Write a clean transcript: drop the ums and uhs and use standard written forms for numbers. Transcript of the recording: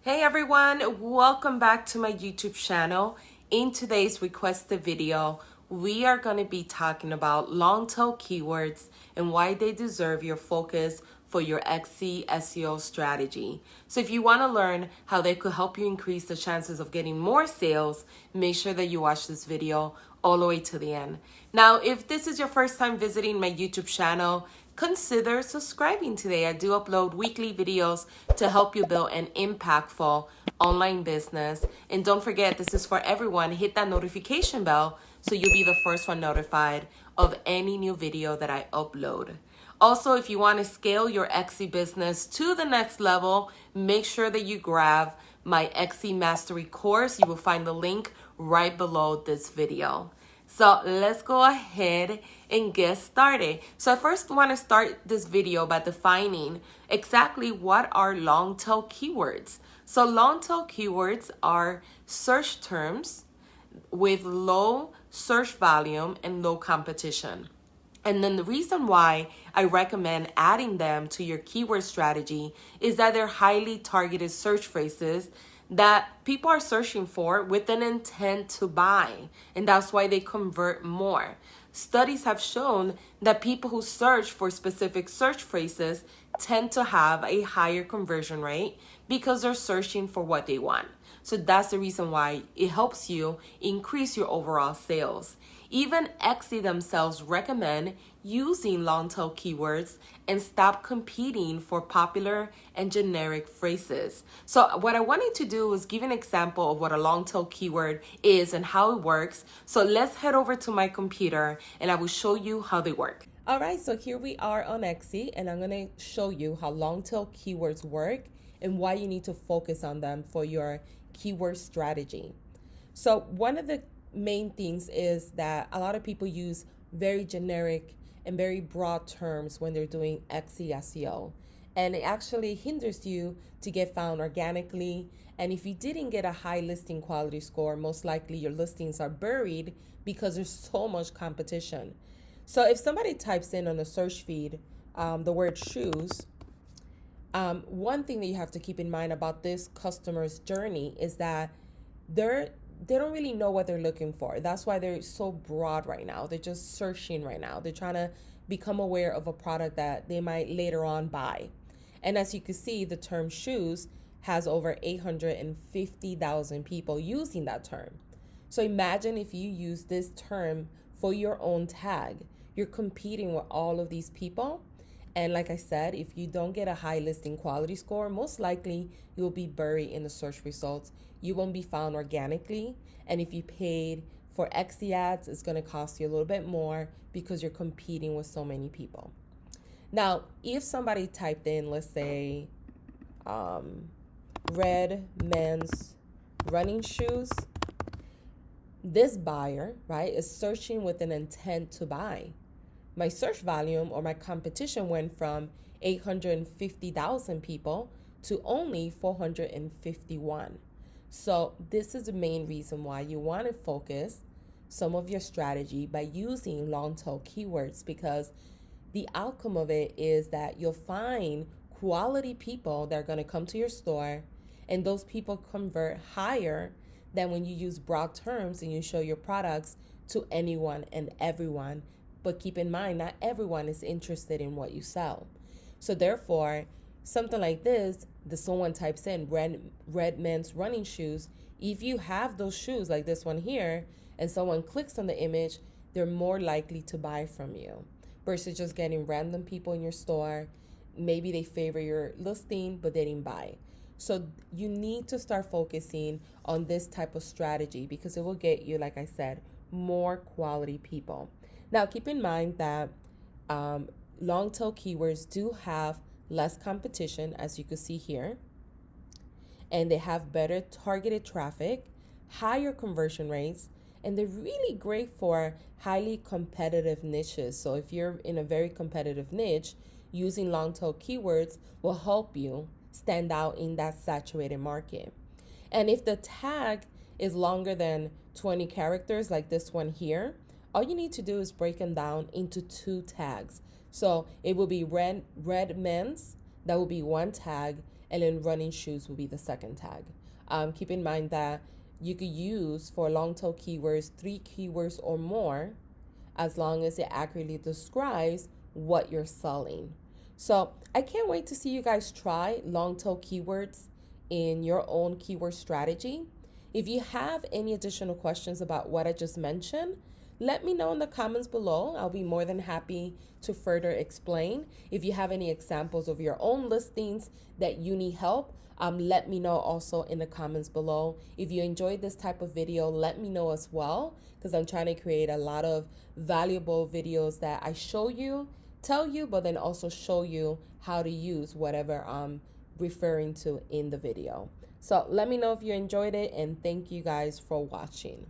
Hey everyone, welcome back to my YouTube channel. In today's requested video, we are going to be talking about long tail keywords and why they deserve your focus for your Etsy SEO strategy. So if you want to learn how they could help you increase the chances of getting more sales, make sure that you watch this video all the way to the end. Now, if this is your first time visiting my YouTube channel, consider subscribing today. I do upload weekly videos to help you build an impactful online business. And don't forget, this is for everyone. Hit that notification bell so you'll be the first one notified of any new video that I upload. Also, if you want to scale your Etsy business to the next level, make sure that you grab my Etsy Mastery course. You will find the link right below this video. So let's go ahead and get started. So I first want to start this video by defining exactly what are long tail keywords. So long tail keywords are search terms with low search volume and low competition. And then the reason why I recommend adding them to your keyword strategy is that they're highly targeted search phrases that people are searching for with an intent to buy. And that's why they convert more. Studies have shown that people who search for specific search phrases tend to have a higher conversion rate because they're searching for what they want. So that's the reason why it helps you increase your overall sales. Even Etsy themselves recommend using long tail keywords and stop competing for popular and generic phrases. So what I wanted to do is give an example of what a long tail keyword is and how it works. So let's head over to my computer and I will show you how they work. All right, so here we are on Etsy and I'm going to show you how long tail keywords work and why you need to focus on them for your keyword strategy. So one of the main things is that a lot of people use very generic and very broad terms when they're doing Etsy SEO, and it actually hinders you to get found organically. And if you didn't get a high listing quality score, most likely your listings are buried because there's so much competition. So if somebody types in on the search feed the word shoes, one thing that you have to keep in mind about this customer's journey is that they don't really know what they're looking for. That's why they're so broad right now. They're just searching right now. They're trying to become aware of a product that they might later on buy. And as you can see, the term shoes has over 850,000 people using that term. So imagine if you use this term for your own tag. You're competing with all of these people. And like I said, if you don't get a high listing quality score, most likely you'll be buried in the search results. You won't be found organically. And if you paid for Etsy ads, it's going to cost you a little bit more because you're competing with so many people. Now, if somebody typed in, let's say, red men's running shoes, this buyer, right, is searching with an intent to buy. My search volume or my competition went from 850,000 people to only 451. So this is the main reason why you want to focus some of your strategy by using long tail keywords, because the outcome of it is that you'll find quality people that are going to come to your store, and those people convert higher than when you use broad terms and you show your products to anyone and everyone. But keep in mind, not everyone is interested in what you sell. So therefore, something like this, someone types in red men's running shoes. If you have those shoes like this one here, and someone clicks on the image, they're more likely to buy from you versus just getting random people in your store. Maybe they favor your listing, but they didn't buy. So you need to start focusing on this type of strategy because it will get you, like I said, more quality people. Now, keep in mind that long tail keywords do have less competition, as you can see here, and they have better targeted traffic, higher conversion rates, and they're really great for highly competitive niches. So if you're in a very competitive niche, using long tail keywords will help you stand out in that saturated market. And if the tag is longer than 20 characters like this one here, all you need to do is break them down into 2 tags. So it will be red men's, that will be 1 tag, and then running shoes will be the second tag. Keep in mind that you could use for long tail keywords 3 keywords or more, as long as it accurately describes what you're selling. So I can't wait to see you guys try long tail keywords in your own keyword strategy. If you have any additional questions about what I just mentioned, let me know in the comments below. I'll be more than happy to further explain. If you have any examples of your own listings that you need help, let me know also in the comments below. If you enjoyed this type of video, let me know as well, because I'm trying to create a lot of valuable videos that I show you, tell you, but then also show you how to use whatever I'm referring to in the video. So let me know if you enjoyed it, and thank you guys for watching.